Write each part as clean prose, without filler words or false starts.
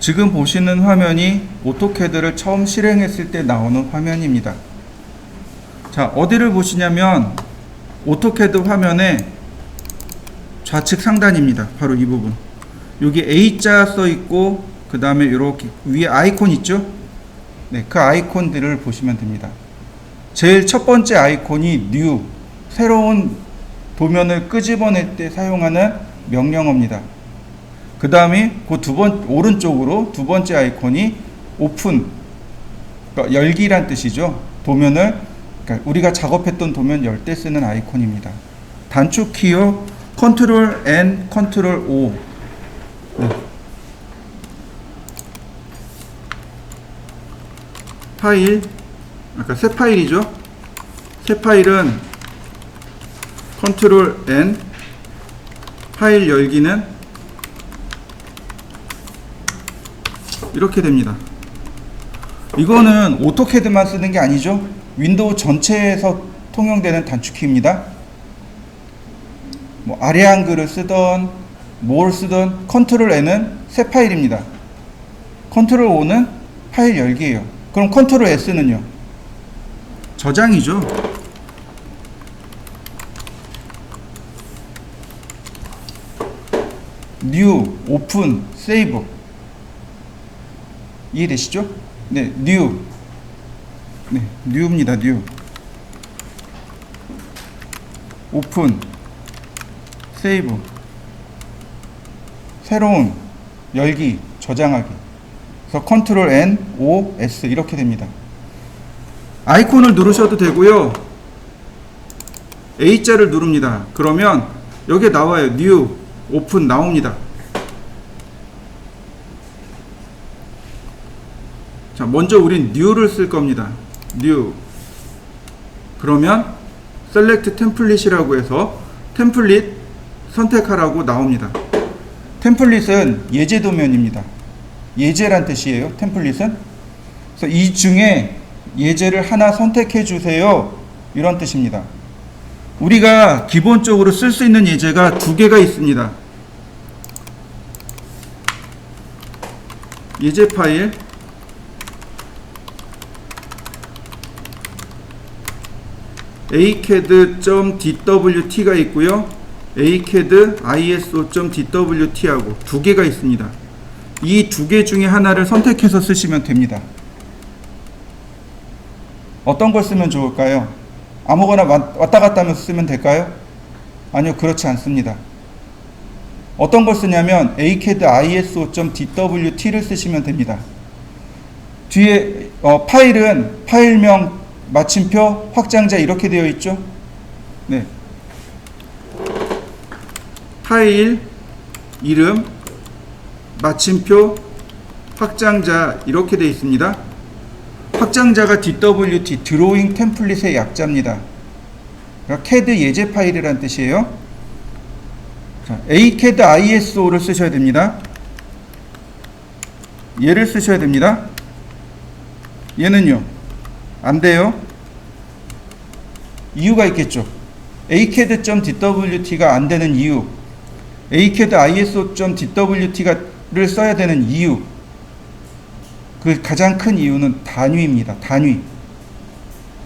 지금 보시는 화면이 오토캐드를 처음 실행했을 때 나오는 화면입니다. 자, 어디를 보시냐면 오토캐드 화면의 좌측 상단입니다. 바로 이 부분. 여기 A자 써 있고 그 다음에 이렇게 위에 아이콘 있죠? 네, 그 아이콘들을 보시면 됩니다. 제일 첫 번째 아이콘이 New, 새로운 도면을 끄집어낼 때 사용하는 명령어입니다. 그 다음에 그 오른쪽으로 두 번째 아이콘이 Open, 그러니까 열기란 뜻이죠. 도면을, 그러니까 우리가 작업했던 도면 열 때 쓰는 아이콘입니다. 단축 키요 Ctrl N, Ctrl O. 네. 파일, 아까 새 파일이죠. 새 파일은 Ctrl N, 파일 열기는 이렇게 됩니다. 이거는 오토캐드만 쓰는 게 아니죠. 윈도우 전체에서 통용되는 단축키입니다. 뭐 아래 한글을 쓰던 뭘 쓰던 Ctrl N은 새 파일입니다. Ctrl O는 파일 열기예요. 그럼 Ctrl S는요? 저장이죠. New, Open, Save. 이해되시죠? 네, New. 네, New입니다. New. Open, Save. 새로운, 열기, 저장하기. 그래서 Ctrl N, O, S 이렇게 됩니다. 아이콘을 누르셔도 되고요. A자를 누릅니다. 그러면 여기에 나와요. New, Open 나옵니다. 자, 먼저 우린 New를 쓸 겁니다. New. 그러면 Select Template이라고 해서 템플릿 선택하라고 나옵니다. 템플릿은 예제 도면입니다. 예제란 뜻이에요. 템플릿은. 그래서 이 중에 예제를 하나 선택해 주세요. 이런 뜻입니다. 우리가 기본적으로 쓸 수 있는 예제가 두 개가 있습니다. 예제 파일 acad.dwt가 있고요. acad.iso.dwt하고 두 개가 있습니다. 이 두 개 중에 하나를 선택해서 쓰시면 됩니다. 어떤 걸 쓰면 좋을까요? 아무거나 왔다 갔다 하면서 쓰면 될까요? 아니요, 그렇지 않습니다. 어떤 걸 쓰냐면 acad.iso.dwt를 쓰시면 됩니다. 뒤에 파일은 파일명, 마침표, 확장자 이렇게 되어 있죠? 네. 파일, 이름, 마침표, 확장자 이렇게 되어 있습니다. 확장자가 DWT, 드로잉 템플릿의 약자입니다. 그러니까 CAD 예제 파일이란 뜻이에요. 자, acad iso를 쓰셔야 됩니다. 얘를 쓰셔야 됩니다. 얘는요, 안 돼요. 이유가 있겠죠. acad.dwt가 안 되는 이유, acad iso.dwt를 써야 되는 이유, 그 가장 큰 이유는 단위입니다. 단위.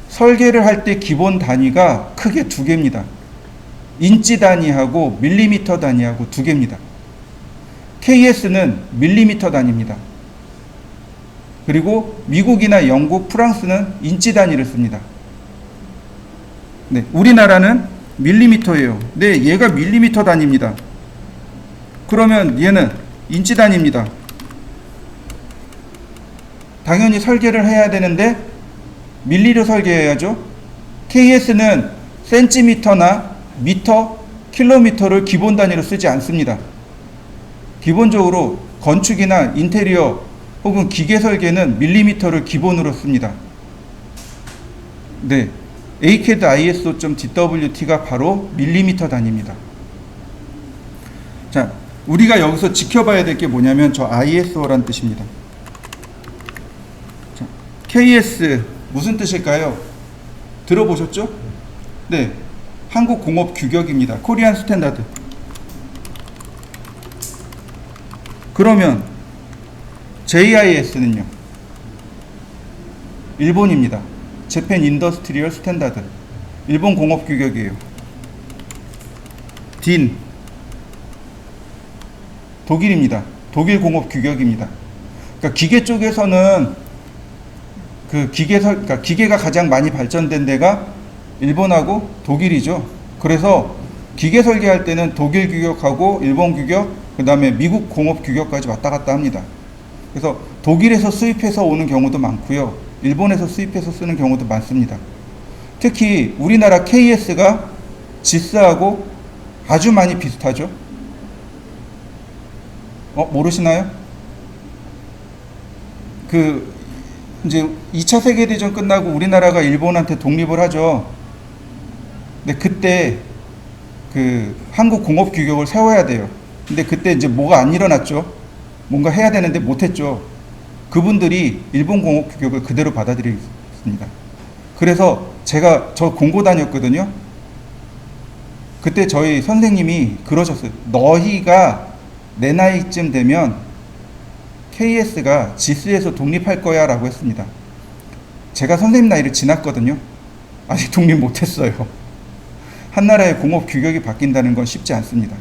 설계를 할 때 기본 단위가 크게 두 개입니다. 인치 단위하고 밀리미터 단위하고 두 개입니다. KS는 밀리미터 단위입니다. 그리고 미국이나 영국, 프랑스는 인치 단위를 씁니다. 네, 우리나라는 밀리미터예요. 네, 얘가 밀리미터 단위입니다. 그러면 얘는 인치 단위입니다. 당연히 설계를 해야 되는데 밀리로 설계해야죠. KS는 센티미터나 미터, 킬로미터를 기본 단위로 쓰지 않습니다. 기본적으로 건축이나 인테리어 혹은 기계 설계는 밀리미터를 기본으로 씁니다. 네, acad iso.dwt가 바로 밀리미터 단위입니다. 자, 우리가 여기서 지켜봐야 될 게 뭐냐면 저 ISO란 뜻입니다. 자, KS 무슨 뜻일까요? 들어보셨죠? 네, 한국 공업 규격입니다. 코리안 스탠다드. 그러면 JIS는요. 일본입니다. 재팬 인더스트리얼 스탠다드. 일본 공업 규격이에요. DIN 독일입니다. 독일 공업 규격입니다. 그러니까 기계 쪽에서는 그러니까 기계가 가장 많이 발전된 데가 일본하고 독일이죠. 그래서 기계 설계할 때는 독일 규격하고 일본 규격, 그 다음에 미국 공업 규격까지 왔다 갔다 합니다. 그래서 독일에서 수입해서 오는 경우도 많고요. 일본에서 수입해서 쓰는 경우도 많습니다. 특히 우리나라 KS가 지스하고 아주 많이 비슷하죠. 모르시나요? 이제 2차 세계대전 끝나고 우리나라가 일본한테 독립을 하죠. 근데 그때 한국 공업 규격을 세워야 돼요. 근데 그때 이제 뭐가 안 일어났죠. 뭔가 해야 되는데 못했죠. 그분들이 일본 공업 규격을 그대로 받아들였습니다. 그래서 저 공고 다녔거든요. 그때 저희 선생님이 그러셨어요. 너희가 내 나이쯤 되면 KS가 지스에서 독립할 거야 라고 했습니다. 제가 선생님 나이를 지났거든요. 아직 독립 못했어요. 한 나라의 공업 규격이 바뀐다는 건 쉽지 않습니다.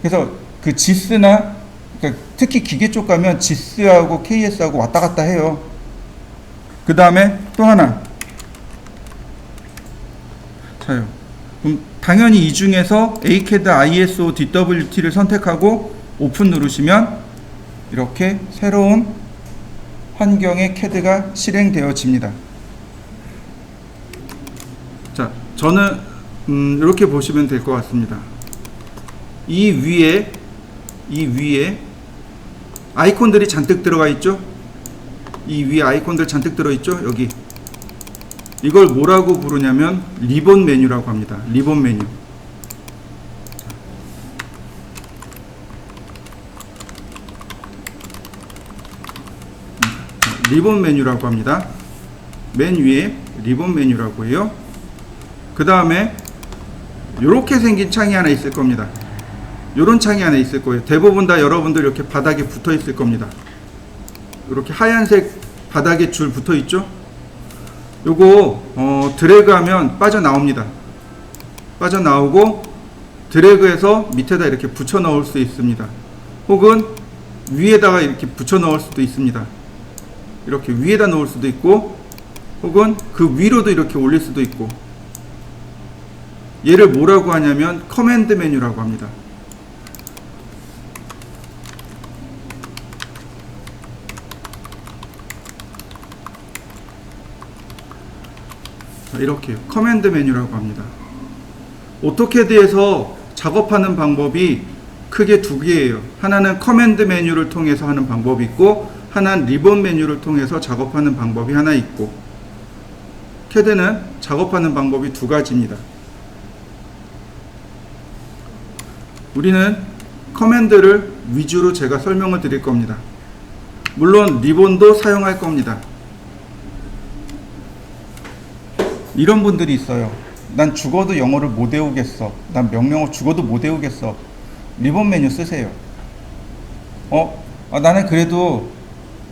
그래서 그 지스나 그러니까 특히 기계 쪽 가면 지스하고 KS하고 왔다 갔다 해요. 그 다음에 또 하나. 자요. 그럼 당연히 이 중에서 ACAD ISO DWT를 선택하고 오픈 누르시면 이렇게 새로운 환경의 CAD가 실행되어집니다. 자, 저는 이렇게 보시면 될 것 같습니다. 이 위에 아이콘들이 잔뜩 들어가 있죠? 이 위에 아이콘들 잔뜩 들어 있죠? 여기. 이걸 뭐라고 부르냐면 리본 메뉴라고 합니다. 리본 메뉴. 리본 메뉴라고 합니다. 맨 위에 리본 메뉴라고 해요. 그 다음에 이렇게 생긴 창이 하나 있을 겁니다. 이런 창이 하나 있을 거예요. 대부분 다 여러분들 이렇게 바닥에 붙어 있을 겁니다. 이렇게 하얀색 바닥에 줄 붙어 있죠. 요거 드래그하면 빠져나옵니다. 빠져나오고 드래그해서 밑에다 이렇게 붙여 넣을 수 있습니다. 혹은 위에다가 이렇게 붙여 넣을 수도 있습니다. 이렇게 위에다 놓을 수도 있고 혹은 그 위로도 이렇게 올릴 수도 있고, 얘를 뭐라고 하냐면 커맨드 메뉴라고 합니다. 이렇게 커맨드 메뉴라고 합니다. 오토캐드에서 작업하는 방법이 크게 두 개예요. 하나는 커맨드 메뉴를 통해서 하는 방법이 있고, 하나는 리본 메뉴를 통해서 작업하는 방법이 하나 있고, 캐드는 작업하는 방법이 두 가지입니다. 우리는 커맨드를 위주로 제가 설명을 드릴 겁니다. 물론 리본도 사용할 겁니다. 이런 분들이 있어요. 난 죽어도 영어를 못 외우겠어. 난 명령어 죽어도 못 외우겠어. 리본 메뉴 쓰세요. 나는 그래도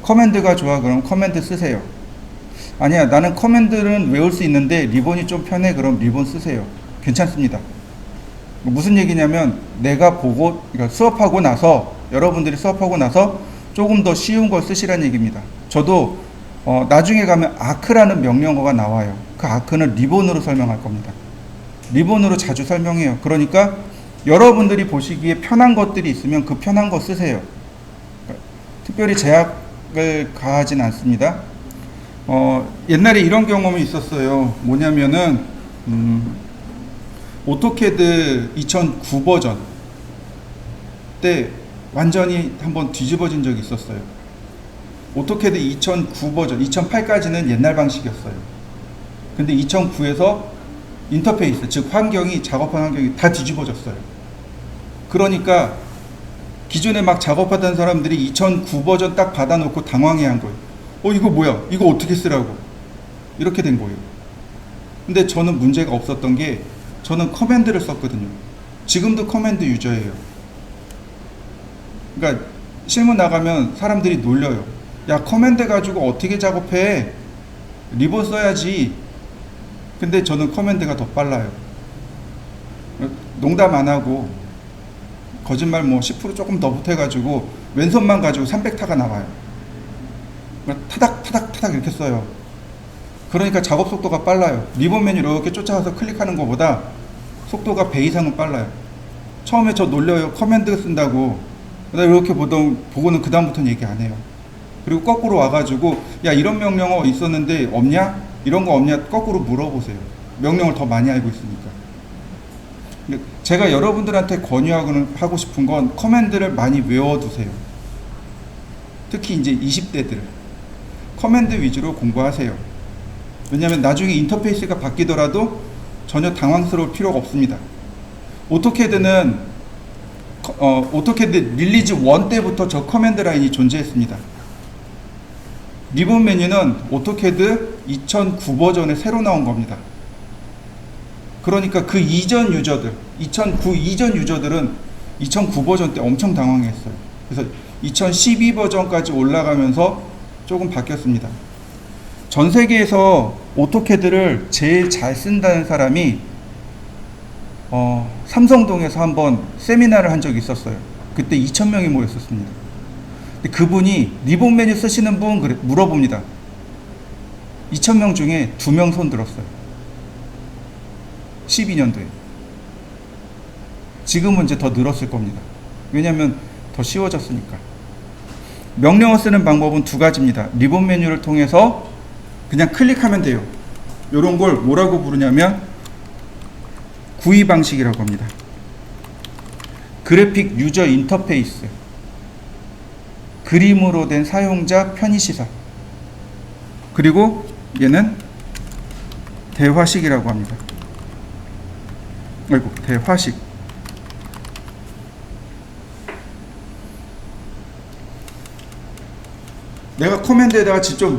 커맨드가 좋아. 그럼 커맨드 쓰세요. 아니야, 나는 커맨드는 외울 수 있는데 리본이 좀 편해. 그럼 리본 쓰세요. 괜찮습니다. 무슨 얘기냐면 내가 그러니까 수업하고 나서, 여러분들이 수업하고 나서 조금 더 쉬운 걸 쓰시라는 얘기입니다. 저도 나중에 가면 아크라는 명령어가 나와요. 그 아크는 리본으로 설명할 겁니다. 리본으로 자주 설명해요. 그러니까 여러분들이 보시기에 편한 것들이 있으면 그 편한 거 쓰세요. 특별히 제약을 가하진 않습니다. 옛날에 이런 경험이 있었어요. 뭐냐면은 오토캐드 2009 버전 때 완전히 한번 뒤집어진 적이 있었어요. 오토캐드 2009 버전, 2008까지는 옛날 방식이었어요. 근데 2009에서 인터페이스, 즉 환경이, 작업한 환경이 다 뒤집어졌어요. 그러니까 기존에 막 작업하던 사람들이 2009 버전 딱 받아놓고 당황해한 거예요. 이거 뭐야? 이거 어떻게 쓰라고? 이렇게 된 거예요. 근데 저는 문제가 없었던 게, 저는 커맨드를 썼거든요. 지금도 커맨드 유저예요. 그러니까 실무 나가면 사람들이 놀려요. 야, 커맨드 가지고 어떻게 작업해? 리본 써야지. 근데 저는 커맨드가 더 빨라요. 농담 안 하고 거짓말 뭐 10% 조금 더 보태가지고 왼손만 가지고 300타가 나와요. 타닥 타닥 타닥 이렇게 써요. 그러니까 작업 속도가 빨라요. 리본 메뉴 이렇게 쫓아가서 클릭하는 것보다 속도가 배 이상은 빨라요. 처음에 저 놀려요. 커맨드 쓴다고. 이렇게 보고는 그 다음부터는 얘기 안 해요. 그리고 거꾸로 와가지고 야, 이런 명령어 있었는데 없냐? 이런 거 없냐? 거꾸로 물어보세요. 명령을 더 많이 알고 있으니까. 제가 여러분들한테 권유하고 싶은 건 커맨드를 많이 외워두세요. 특히 이제 20대들 커맨드 위주로 공부하세요. 왜냐하면 나중에 인터페이스가 바뀌더라도 전혀 당황스러울 필요가 없습니다. 오토캐드는 오토캐드 릴리즈 1 때부터 저 커맨드 라인이 존재했습니다. 리본 메뉴는 오토캐드 2009 버전에 새로 나온 겁니다. 그러니까 그 이전 유저들, 2009 이전 유저들은 2009 버전 때 엄청 당황했어요. 그래서 2012 버전까지 올라가면서 조금 바뀌었습니다. 전 세계에서 오토캐드를 제일 잘 쓴다는 사람이 삼성동에서 한번 세미나를 한 적이 있었어요. 그때 2,000명이 모였었습니다. 근데 그분이 리본 메뉴 쓰시는 분 물어봅니다. 2,000명 중에 2명 손 들었어요. 12년도에. 지금은 이제 더 늘었을 겁니다. 왜냐하면 더 쉬워졌으니까. 명령어 쓰는 방법은 두 가지입니다. 리본 메뉴를 통해서 그냥 클릭하면 돼요. 이런 걸 뭐라고 부르냐면 구이 방식이라고 합니다. 그래픽 유저 인터페이스, 그림으로 된 사용자 편의 시사, 그리고 얘는 대화식이라고 합니다. 아이고, 대화식. 내가 커맨드에다가 직접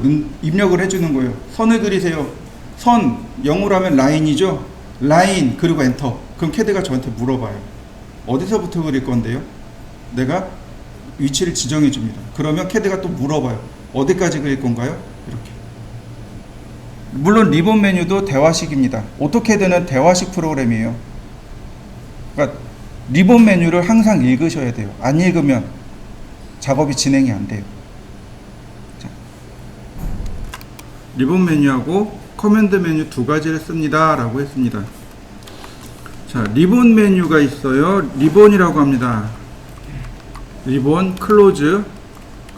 입력을 해주는 거예요. 선을 그리세요. 선, 영어로 하면 라인이죠. 라인, 그리고 엔터. 그럼 캐드가 저한테 물어봐요. 어디서부터 그릴 건데요? 내가 위치를 지정해 줍니다. 그러면 캐드가 또 물어봐요. 어디까지 그릴 건가요? 이렇게. 물론 리본 메뉴도 대화식입니다. 오토캐드는 대화식 프로그램이에요. 그러니까 리본 메뉴를 항상 읽으셔야 돼요. 안 읽으면 작업이 진행이 안 돼요. 자, 리본 메뉴하고 커맨드 메뉴 두 가지를 씁니다 라고 했습니다. 자, 리본 메뉴가 있어요. 리본이라고 합니다. 리본, 클로즈,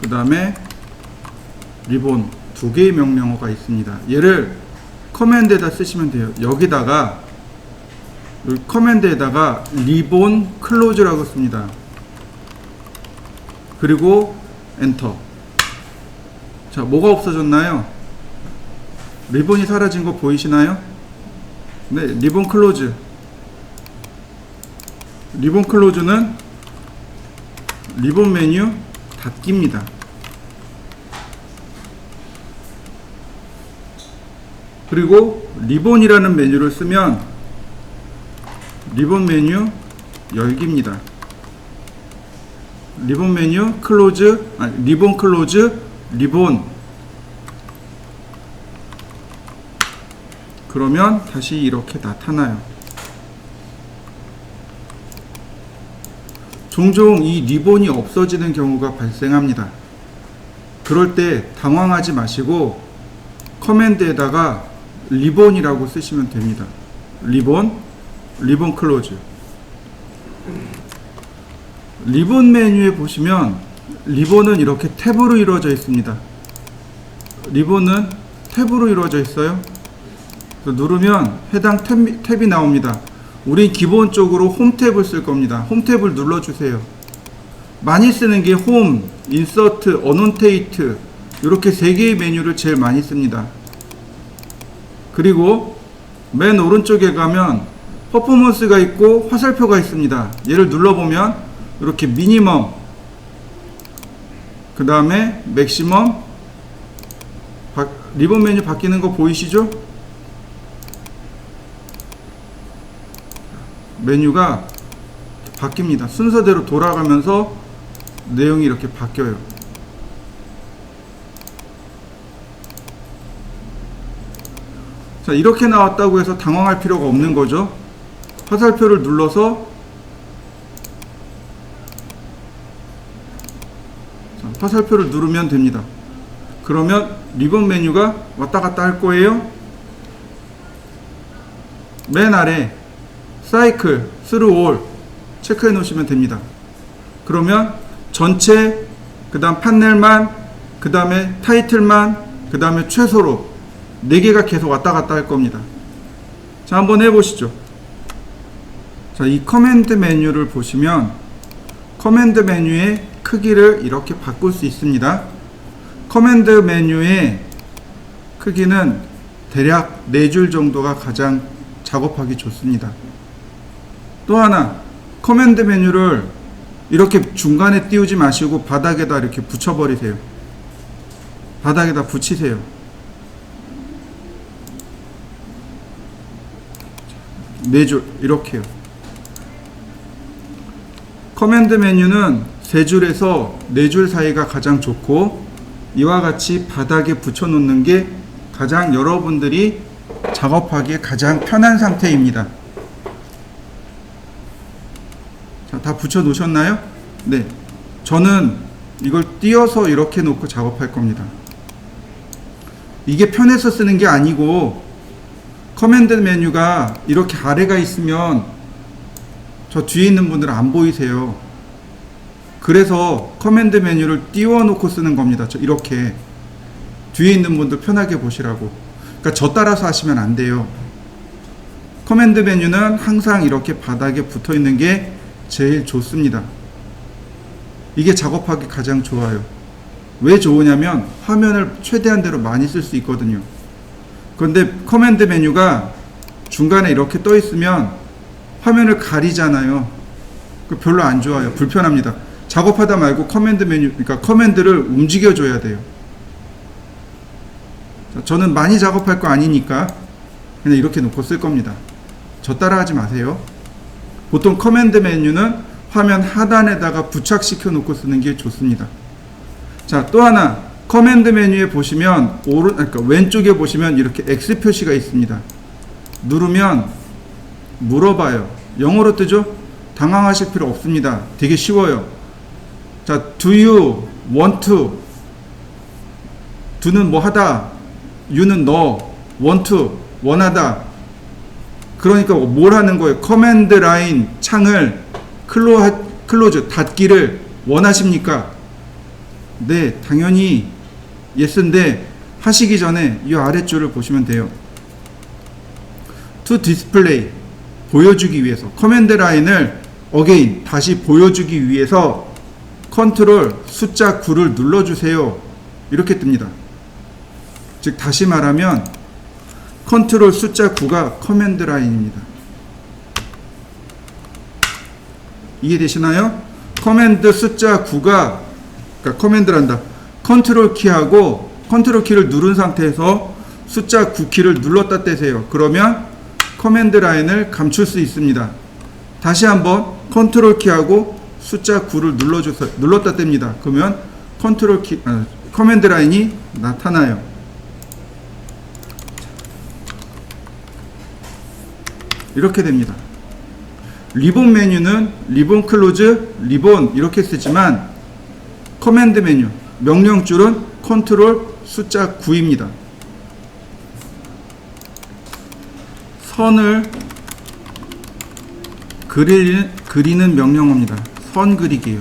그 다음에 리본, 두 개의 명령어가 있습니다. 얘를 커맨드에다 쓰시면 돼요. 여기다가 커맨드에다가 리본 클로즈라고 씁니다. 그리고 엔터. 자, 뭐가 없어졌나요? 리본이 사라진 거 보이시나요? 네, 리본 클로즈. 리본 클로즈는 리본 메뉴 닫기입니다. 그리고 리본이라는 메뉴를 쓰면 리본 메뉴 열기입니다. 리본 메뉴 클로즈, 리본 클로즈, 리본. 그러면 다시 이렇게 나타나요. 종종 이 리본이 없어지는 경우가 발생합니다. 그럴 때 당황하지 마시고 커맨드에다가 리본이라고 쓰시면 됩니다. 리본, 리본 클로즈. 리본 메뉴에 보시면 리본은 이렇게 탭으로 이루어져 있습니다. 리본은 탭으로 이루어져 있어요. 누르면 해당 탭이 나옵니다. 우리 기본적으로 홈 탭을 쓸 겁니다. 홈 탭을 눌러주세요. 많이 쓰는 게 홈, 인서트, 어노테이트 이렇게 세 개의 메뉴를 제일 많이 씁니다. 그리고 맨 오른쪽에 가면 퍼포먼스가 있고 화살표가 있습니다. 얘를 눌러보면 이렇게 미니멈, 그 다음에 맥시멈, 리본 메뉴 바뀌는 거 보이시죠? 메뉴가 바뀝니다. 순서대로 돌아가면서 내용이 이렇게 바뀌어요. 자, 이렇게 나왔다고 해서 당황할 필요가 없는 거죠. 화살표를 눌러서 화살표를 누르면 됩니다. 그러면 리본 메뉴가 왔다 갔다 할 거예요. 맨 아래 사이클 스루 올 체크해 놓으시면 됩니다. 그러면 전체, 그 다음 판넬만, 그 다음에 타이틀만, 그 다음에 최소로 4개가 계속 왔다 갔다 할 겁니다. 자, 한번 해보시죠. 자, 이 커맨드 메뉴를 보시면 커맨드 메뉴의 크기를 이렇게 바꿀 수 있습니다. 커맨드 메뉴의 크기는 대략 4줄 정도가 가장 작업하기 좋습니다. 또 하나, 커맨드 메뉴를 이렇게 중간에 띄우지 마시고 바닥에다 이렇게 붙여버리세요. 바닥에다 붙이세요. 4줄 이렇게요. 커맨드 메뉴는 3줄에서 4줄 사이가 가장 좋고, 이와 같이 바닥에 붙여 놓는 게 가장 여러분들이 작업하기에 가장 편한 상태입니다. 자, 다 붙여 놓으셨나요? 네. 저는 이걸 띄어서 이렇게 놓고 작업할 겁니다. 이게 편해서 쓰는 게 아니고, 커맨드 메뉴가 이렇게 아래가 있으면 저 뒤에 있는 분들은 안 보이세요. 그래서 커맨드 메뉴를 띄워 놓고 쓰는 겁니다. 이렇게 뒤에 있는 분들 편하게 보시라고. 그러니까 저 따라서 하시면 안 돼요. 커맨드 메뉴는 항상 이렇게 바닥에 붙어 있는 게 제일 좋습니다. 이게 작업하기 가장 좋아요. 왜 좋으냐면 화면을 최대한대로 많이 쓸 수 있거든요. 그런데 커맨드 메뉴가 중간에 이렇게 떠 있으면 화면을 가리잖아요. 별로 안 좋아요. 불편합니다. 작업하다 말고 커맨드 메뉴, 그러니까 커맨드를 움직여 줘야 돼요. 자, 저는 많이 작업할 거 아니니까 그냥 이렇게 놓고 쓸 겁니다. 저 따라 하지 마세요. 보통 커맨드 메뉴는 화면 하단에다가 부착시켜 놓고 쓰는 게 좋습니다. 자, 또 하나, 커맨드 메뉴에 보시면 그러니까 왼쪽에 보시면 이렇게 X 표시가 있습니다. 누르면 물어봐요. 영어로 뜨죠? 당황하실 필요 없습니다. 되게 쉬워요. 자, do you want to? do는 뭐 하다, you는 너, want to 원하다. 그러니까 뭘 하는 거예요? 커맨드 라인 창을 클로즈 닫기를 원하십니까? 네, 당연히 yes인데 하시기 전에 이 아랫줄을 보시면 돼요. to display 보여주기 위해서, 커맨드 라인을 again 다시 보여주기 위해서 컨트롤 숫자 9를 눌러주세요. 이렇게 뜹니다. 즉 다시 말하면 컨트롤 숫자 9가 커맨드 라인입니다. 이해되시나요? 커맨드 숫자 9가, 그러니까 커맨드란다, 컨트롤 키하고 컨트롤 키를 누른 상태에서 숫자 9키를 눌렀다 떼세요. 그러면 커맨드 라인을 감출 수 있습니다. 다시 한번 컨트롤 키하고 숫자 9를 눌렀다 뗍니다. 그러면 커맨드 라인이 나타나요. 이렇게 됩니다. 리본 메뉴는 리본 클로즈, 리본 이렇게 쓰지만 커맨드 메뉴, 명령줄은 컨트롤 숫자 9입니다. 선을 그리는 명령어입니다. 선 그리기요.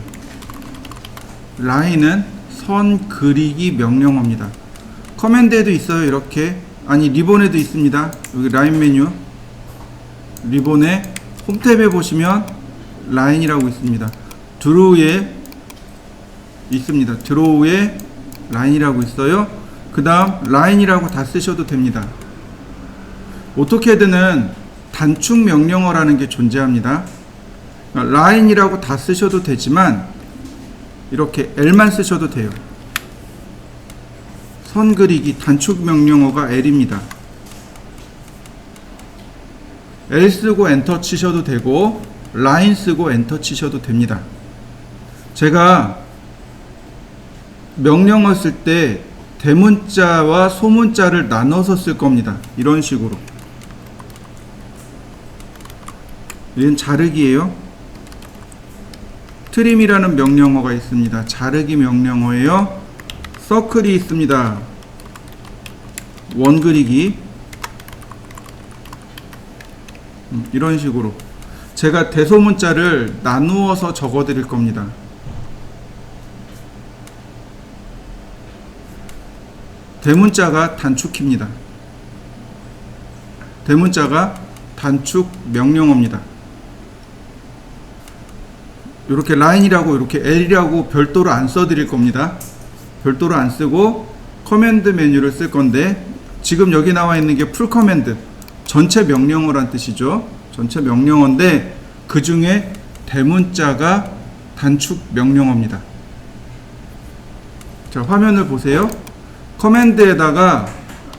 라인은 선 그리기 명령어입니다. 커맨드에도 있어요. 이렇게, 아니 리본에도 있습니다. 여기 라인 메뉴, 리본에 홈 탭에 보시면 라인이라고 있습니다. 드로우에 있습니다. 드로우에 라인이라고 있어요. 그 다음 라인이라고 다 쓰셔도 됩니다. 오토캐드는 단축 명령어라는 게 존재합니다. 라인이라고 다 쓰셔도 되지만 이렇게 L만 쓰셔도 돼요. 선 그리기 단축 명령어가 L입니다. L 쓰고 엔터 치셔도 되고 라인 쓰고 엔터 치셔도 됩니다. 제가 명령을 쓸 때 대문자와 소문자를 나눠서 쓸 겁니다. 이런 식으로. 이건 자르기예요. 트림이라는 명령어가 있습니다. 자르기 명령어예요. 서클이 있습니다. 원 그리기. 이런 식으로 제가 대소문자를 나누어서 적어 드릴 겁니다. 대문자가 단축키입니다. 대문자가 단축 명령어입니다. 이렇게 라인이라고 이렇게 L이라고 별도로 안 써드릴 겁니다. 별도로 안 쓰고 커맨드 메뉴를 쓸 건데, 지금 여기 나와 있는 게 풀 커맨드, 전체 명령어란 뜻이죠. 전체 명령어인데 그 중에 대문자가 단축 명령어입니다. 자, 화면을 보세요. 커맨드에다가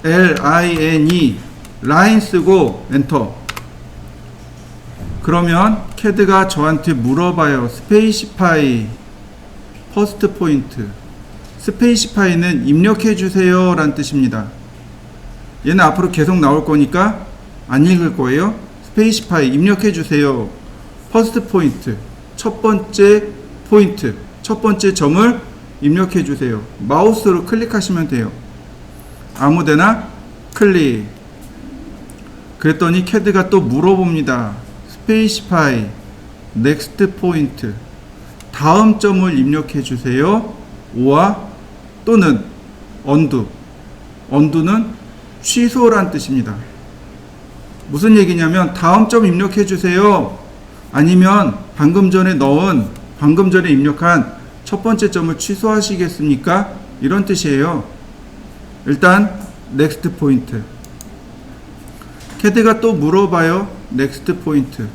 line 라인 쓰고 엔터. 그러면 캐드가 저한테 물어봐요. 스페이시파이 퍼스트 포인트. 스페이시파이는 입력해 주세요 라는 뜻입니다. 얘는 앞으로 계속 나올 거니까 안 읽을 거예요. 스페이시파이 입력해 주세요. 퍼스트 포인트, 첫 번째 포인트, 첫 번째 점을 입력해 주세요. 마우스로 클릭하시면 돼요. 아무데나 클릭. 그랬더니 캐드가 또 물어봅니다. 스페이시파이 넥스트 포인트, 다음 점을 입력해 주세요. 오와 또는 언두. 언두는 취소란 뜻입니다. 무슨 얘기냐면 다음 점 입력해 주세요. 아니면 방금 전에 입력한 첫 번째 점을 취소하시겠습니까? 이런 뜻이에요. 일단 넥스트 포인트. 캐드가 또 물어봐요. 넥스트 포인트.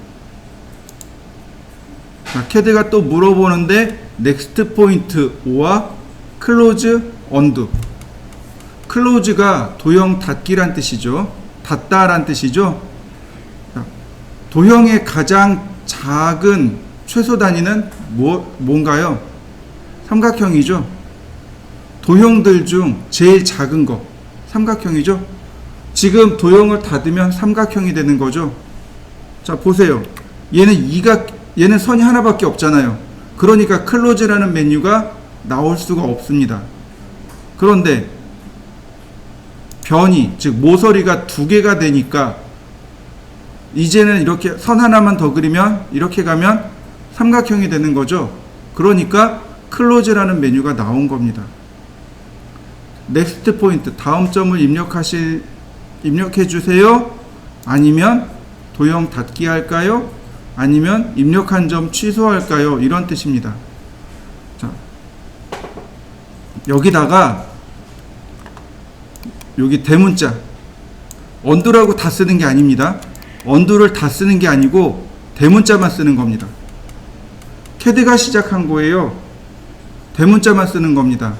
자, 캐드가 또 물어보는데 넥스트 포인트 오와 클로즈 언두. 클로즈가 도형 닫기란 뜻이죠. 닫다란 뜻이죠. 자, 도형의 가장 작은 최소 단위는 뭔가요? 삼각형이죠. 도형들 중 제일 작은 거 삼각형이죠. 지금 도형을 닫으면 삼각형이 되는 거죠. 자, 보세요. 얘는 선이 하나밖에 없잖아요. 그러니까 클로즈라는 메뉴가 나올 수가 없습니다. 그런데 변이, 즉 모서리가 두 개가 되니까 이제는 이렇게 선 하나만 더 그리면 이렇게 가면 삼각형이 되는 거죠. 그러니까 클로즈라는 메뉴가 나온 겁니다. 넥스트 포인트, 다음 점을 입력해 주세요. 아니면 도형 닫기 할까요? 아니면 입력한 점 취소할까요? 이런 뜻입니다. 자, 여기다가 여기 대문자 언두라고 다 쓰는 게 아닙니다. 언두를 다 쓰는 게 아니고 대문자만 쓰는 겁니다. 캐드가 시작한 거예요. 대문자만 쓰는 겁니다.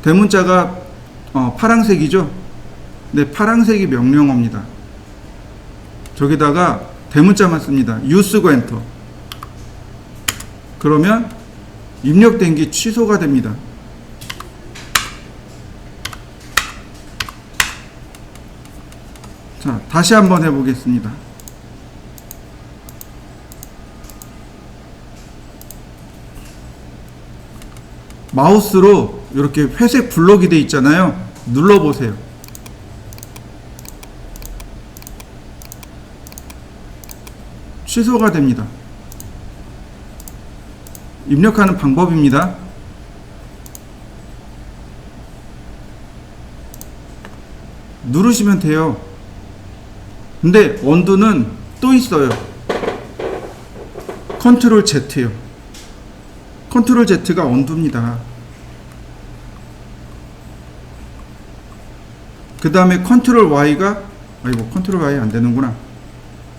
대문자가 파란색이죠. 네, 파란색이 명령어입니다. 저기다가 대문자만 씁니다. U 쓰고 엔터. 그러면 입력된 게 취소가 됩니다. 자, 다시 한번 해보겠습니다. 마우스로 이렇게 회색 블록이 되어 있잖아요. 눌러보세요. 취소가 됩니다. 입력하는 방법입니다. 누르시면 돼요. 근데 언두는 또 있어요. 컨트롤 Z요. 컨트롤 Z가 언두입니다. 그 다음에 컨트롤 Y가, 아이고, 컨트롤 Y 안 되는구나.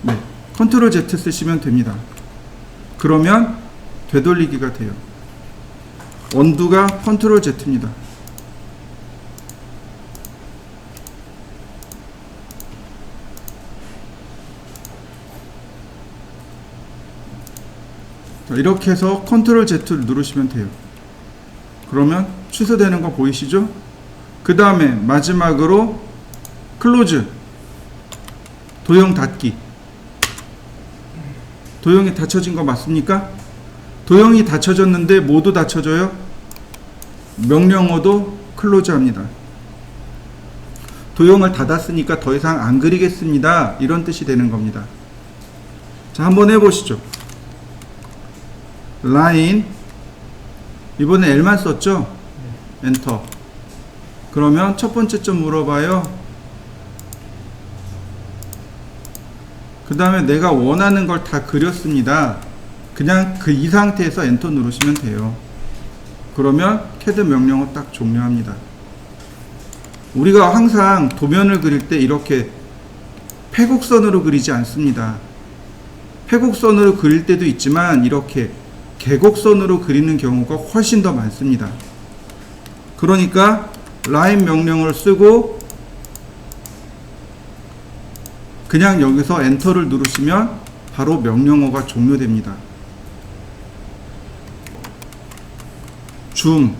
네, 컨트롤 Z 쓰시면 됩니다. 그러면 되돌리기가 돼요. 언두가 컨트롤 Z입니다. 자, 이렇게 해서 컨트롤 Z를 누르시면 돼요. 그러면 취소되는 거 보이시죠? 그 다음에 마지막으로 클로즈, 도형 닫기. 도형이 닫혀진 거 맞습니까? 도형이 닫혀졌는데 모두 닫혀져요? 명령어도 클로즈 합니다. 도형을 닫았으니까 더 이상 안 그리겠습니다. 이런 뜻이 되는 겁니다. 자, 한번 해보시죠. 라인, 이번에 L만 썼죠? 엔터. 그러면 첫 번째 점 물어봐요. 그 다음에 내가 원하는 걸 다 그렸습니다. 그냥 이 상태에서 엔터 누르시면 돼요. 그러면 CAD 명령어 딱 종료합니다. 우리가 항상 도면을 그릴 때 이렇게 패곡선으로 그리지 않습니다. 패곡선으로 그릴 때도 있지만 이렇게 계곡선으로 그리는 경우가 훨씬 더 많습니다. 그러니까 라인 명령을 쓰고 그냥 여기서 엔터를 누르시면 바로 명령어가 종료됩니다. 줌,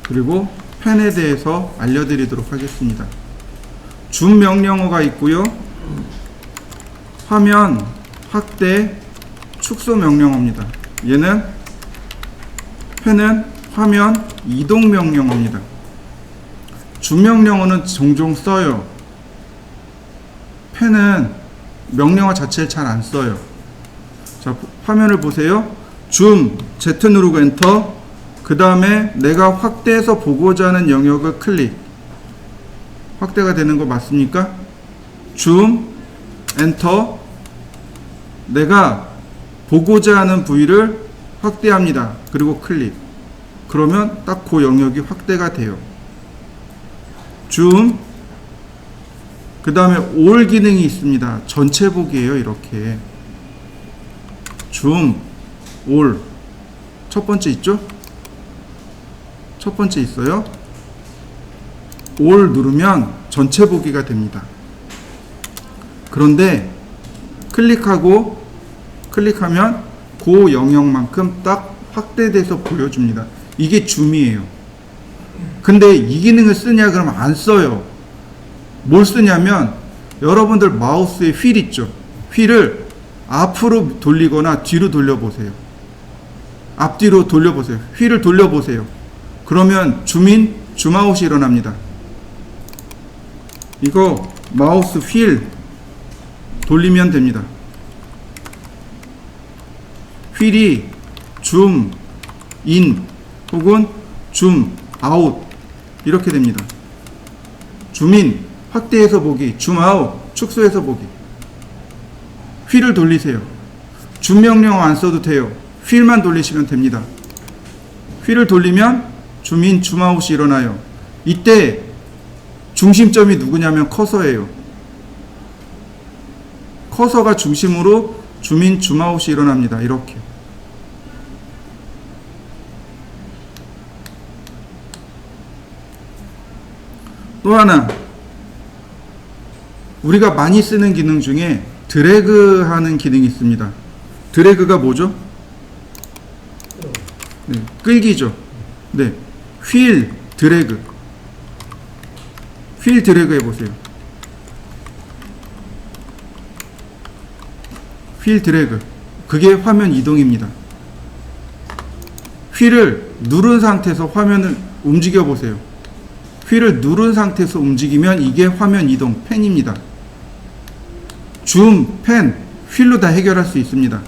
그리고 펜에 대해서 알려드리도록 하겠습니다. 줌 명령어가 있고요. 화면 확대, 축소 명령어입니다. 얘는 펜은 화면 이동 명령어입니다. 줌 명령어는 종종 써요. 펜은 명령어 자체를 잘 안 써요. 자, 화면을 보세요. 줌, Z 누르고 엔터. 그 다음에 내가 확대해서 보고자 하는 영역을 클릭. 확대가 되는 거 맞습니까? 줌, 엔터. 내가 보고자 하는 부위를 확대합니다. 그리고 클릭. 그러면 딱 그 영역이 확대가 돼요. 줌, 그 다음에 올 기능이 있습니다. 전체 보기예요. 이렇게 줌, 올. 첫 번째 있죠? 첫 번째 있어요. 올 누르면 전체 보기가 됩니다. 그런데 클릭하면 그 영역만큼 딱 확대돼서 보여줍니다. 이게 줌이에요. 근데 이 기능을 쓰냐 그러면 안 써요. 뭘 쓰냐면 여러분들 마우스에 휠 있죠. 휠을 앞으로 돌리거나 뒤로 돌려보세요. 앞뒤로 돌려보세요. 휠을 돌려보세요. 그러면 줌인, 줌아웃이 일어납니다. 이거 마우스 휠 돌리면 됩니다. 휠이 줌 인 혹은 줌 아웃 이렇게 됩니다. 줌인 확대해서 보기, 줌아웃 축소해서 보기. 휠을 돌리세요. 줌 명령어 안 써도 돼요. 휠만 돌리시면 됩니다. 휠을 돌리면 줌인, 줌아웃이 일어나요. 이때 중심점이 누구냐면 커서예요. 커서가 중심으로 줌인, 줌아웃이 일어납니다. 이렇게. 또 하나, 우리가 많이 쓰는 기능 중에 드래그 하는 기능이 있습니다. 드래그가 뭐죠? 네, 끌기죠. 네, 휠 드래그. 휠 드래그 해보세요. 휠 드래그. 그게 화면 이동입니다. 휠을 누른 상태에서 화면을 움직여 보세요. 휠을 누른 상태에서 움직이면 이게 화면 이동, 펜입니다. 줌, 펜, 휠로 다 해결할 수 있습니다.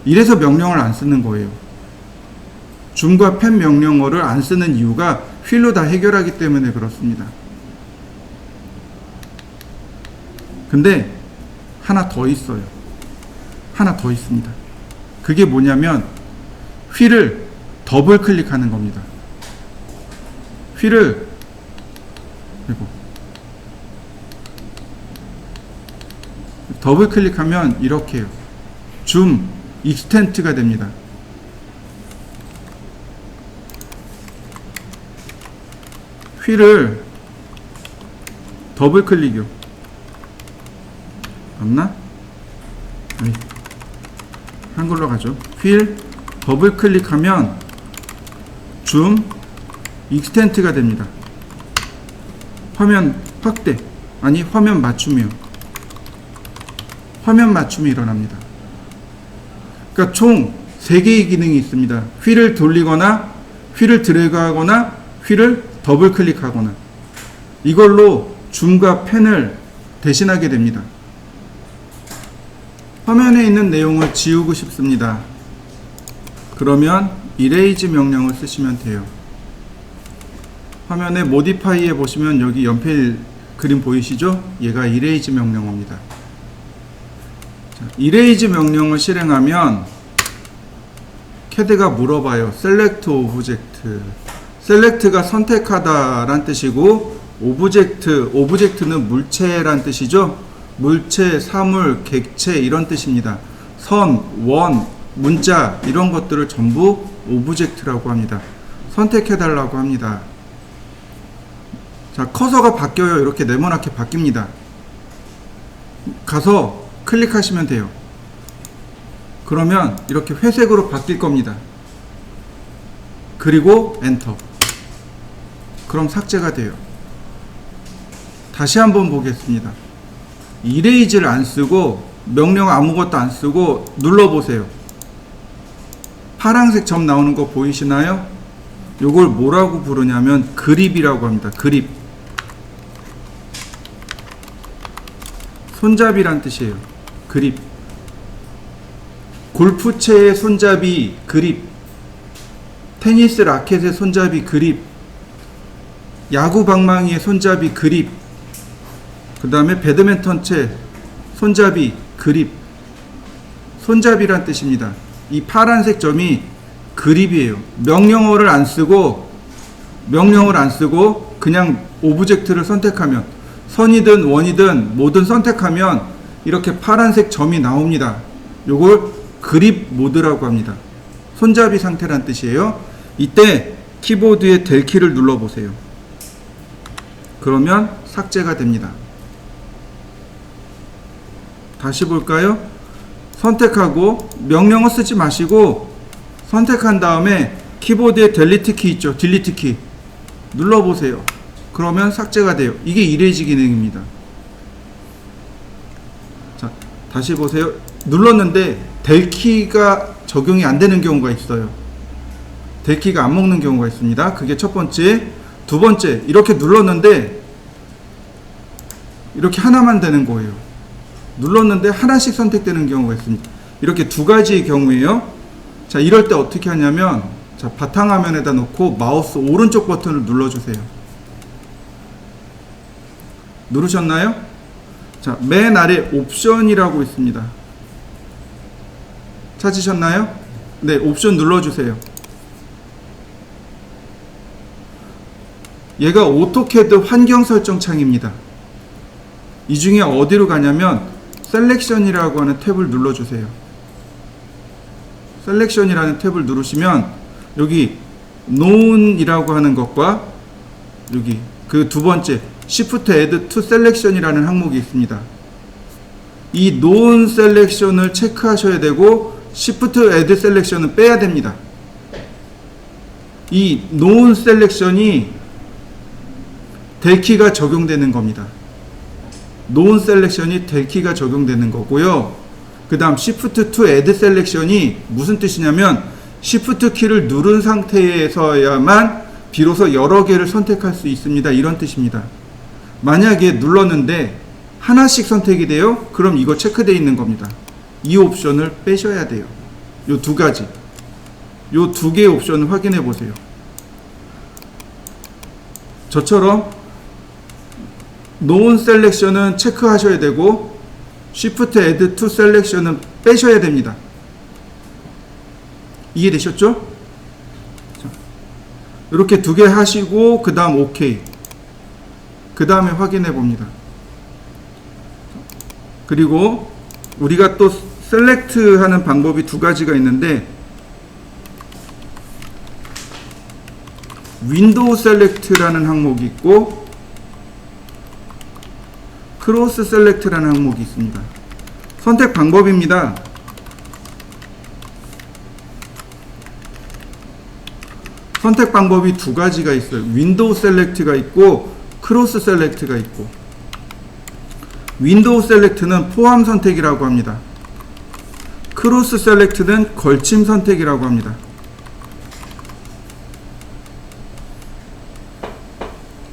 이래서 명령어를 안 쓰는 거예요. 줌과 펜 명령어를 안 쓰는 이유가 휠로 다 해결하기 때문에 그렇습니다. 근데 하나 더 있어요. 하나 더 있습니다. 그게 뭐냐면 휠을 더블 클릭하는 겁니다. 휠을 더블 클릭하면 이렇게 해요. 줌 익스텐트가 됩니다. 휠을 더블 클릭이요. 맞나? 한글로 가죠. 휠 더블 클릭하면 줌 익스텐트가 됩니다. 화면 확대, 아니 화면 맞춤이요. 화면 맞춤이 일어납니다. 그러니까 총 3개의 기능이 있습니다. 휠을 돌리거나 휠을 드래그하거나 휠을 더블 클릭하거나, 이걸로 줌과 펜을 대신하게 됩니다. 화면에 있는 내용을 지우고 싶습니다. 그러면 이레이즈 명령을 쓰시면 돼요. 화면에 모디파이에 보시면 여기 연필 그림 보이시죠? 얘가 이레이즈 명령어입니다. 자, 이레이즈 명령을 실행하면 CAD가 물어봐요. select object. select가 선택하다 란 뜻이고, 오브젝트는 물체란 뜻이죠. 물체, 사물, 객체 이런 뜻입니다. 선, 원, 문자 이런 것들을 전부 오브젝트라고 합니다. 선택해달라고 합니다. 자, 커서가 바뀌어요. 이렇게 네모나게 바뀝니다. 가서 클릭하시면 돼요. 그러면 이렇게 회색으로 바뀔 겁니다. 그리고 엔터. 그럼 삭제가 돼요. 다시 한번 보겠습니다. 이레이즈를 안 쓰고 명령 아무것도 안 쓰고 눌러보세요. 파란색 점 나오는 거 보이시나요? 요걸 뭐라고 부르냐면 그립이라고 합니다. 그립. 손잡이란 뜻이에요. 그립. 골프채의 손잡이 그립, 테니스 라켓의 손잡이 그립, 야구 방망이의 손잡이 그립, 그 다음에 배드민턴채 손잡이 그립. 손잡이란 뜻입니다. 이 파란색 점이 그립이에요. 명령어를 안 쓰고 그냥 오브젝트를 선택하면, 선이든 원이든 뭐든 선택하면 이렇게 파란색 점이 나옵니다. 요걸 그립 모드라고 합니다. 손잡이 상태란 뜻이에요. 이때 키보드의 델 키를 눌러보세요. 그러면 삭제가 됩니다. 다시 볼까요? 선택하고 명령어 쓰지 마시고 선택한 다음에 키보드에 델리트 키 있죠. 딜리트 키 눌러보세요. 그러면 삭제가 돼요. 이게 이레이즈 기능입니다. 자, 다시 보세요. 눌렀는데 델 키가 적용이 안 되는 경우가 있어요. 델 키가 안 먹는 경우가 있습니다. 그게 첫 번째. 두 번째, 이렇게 눌렀는데 이렇게 하나만 되는 거예요. 눌렀는데 하나씩 선택되는 경우가 있습니다. 이렇게 두 가지의 경우에요. 자, 이럴 때 어떻게 하냐면, 자, 바탕화면에다 놓고 마우스 오른쪽 버튼을 눌러주세요. 누르셨나요? 자, 맨 아래 옵션이라고 있습니다. 찾으셨나요? 네, 옵션 눌러주세요. 얘가 오토캐드 환경 설정 창입니다. 이 중에 어디로 가냐면 셀렉션이라고 하는 탭을 눌러주세요. 셀렉션이라는 탭을 누르시면 여기 known이라고 하는 것과 여기 그 두 번째 Shift Add to Selection이라는 항목이 있습니다. 이 known selection을 체크하셔야 되고 Shift Add Selection은 빼야 됩니다. 이 known selection이 델키가 적용되는 겁니다. known selection이 델키가 적용되는 거고요. 그 다음 Shift to Add Selection이 무슨 뜻이냐면 Shift 키를 누른 상태에서야만 비로소 여러 개를 선택할 수 있습니다. 이런 뜻입니다. 만약에 눌렀는데 하나씩 선택이 돼요? 그럼 이거 체크되어 있는 겁니다. 이 옵션을 빼셔야 돼요. 요 두 가지, 요 두 개의 옵션을 확인해 보세요. 저처럼 known selection은 체크하셔야 되고 Shift Add to Selection은 빼셔야 됩니다. 이해되셨죠? 자, 이렇게 두 개 하시고 그 다음 OK, 그 다음에 확인해 봅니다. 그리고 우리가 또 셀렉트 하는 방법이 두 가지가 있는데, 윈도우 셀렉트라는 항목이 있고 크로스 셀렉트라는 항목이 있습니다. 선택 방법입니다. 선택 방법이 두 가지가 있어요. 윈도우 셀렉트가 있고 크로스 셀렉트가 있고, 윈도우 셀렉트는 포함 선택이라고 합니다. 크로스 셀렉트는 걸침 선택이라고 합니다.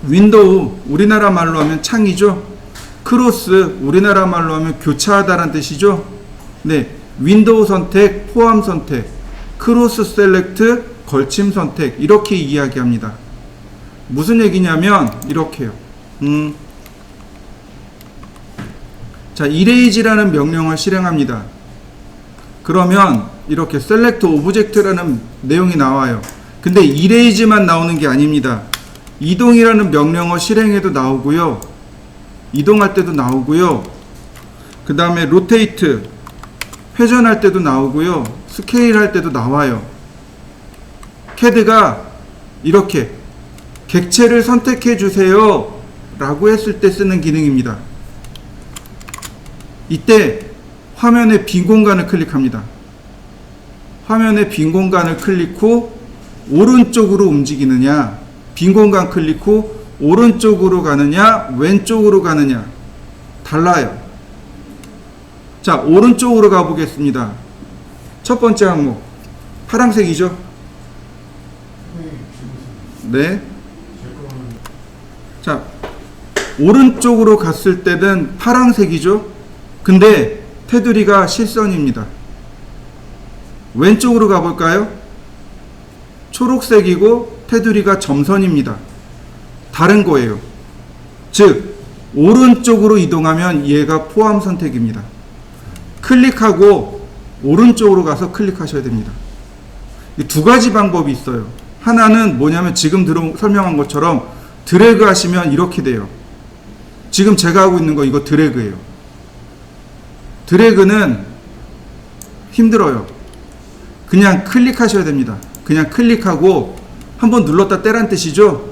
윈도우 우리나라 말로 하면 창이죠. 크로스 우리나라 말로 하면 교차하다라는 뜻이죠. 네, 윈도우 선택, 포함 선택, 크로스 셀렉트, 걸침 선택, 이렇게 이야기합니다. 무슨 얘기냐면 이렇게요. 자, 이레이즈라는 명령을 실행합니다. 그러면 이렇게 select object라는 내용이 나와요. 근데 이레이즈만 나오는 게 아닙니다. 이동이라는 명령어 실행해도 나오고요, 이동할 때도 나오고요, 그 다음에 rotate 회전할 때도 나오고요, 스케일 할 때도 나와요. CAD가 이렇게 객체를 선택해 주세요 라고 했을 때 쓰는 기능입니다. 이때 화면의 빈 공간을 클릭합니다. 화면의 빈 공간을 클릭 후 오른쪽으로 움직이느냐, 빈 공간 클릭 후 오른쪽으로 가느냐, 왼쪽으로 가느냐 달라요. 자, 오른쪽으로 가보겠습니다. 첫 번째 항목 파란색이죠? 네. 자, 오른쪽으로 갔을 때는 파란색이죠? 근데 테두리가 실선입니다. 왼쪽으로 가볼까요? 초록색이고 테두리가 점선입니다. 다른 거예요. 즉 오른쪽으로 이동하면 얘가 포함 선택입니다. 클릭하고 오른쪽으로 가서 클릭하셔야 됩니다. 두 가지 방법이 있어요. 하나는 뭐냐면 지금 설명한 것처럼 드래그 하시면 이렇게 돼요. 지금 제가 하고 있는 거 이거 드래그예요. 드래그는 힘들어요. 그냥 클릭하셔야 됩니다. 그냥 클릭하고 한번 눌렀다 떼란 뜻이죠?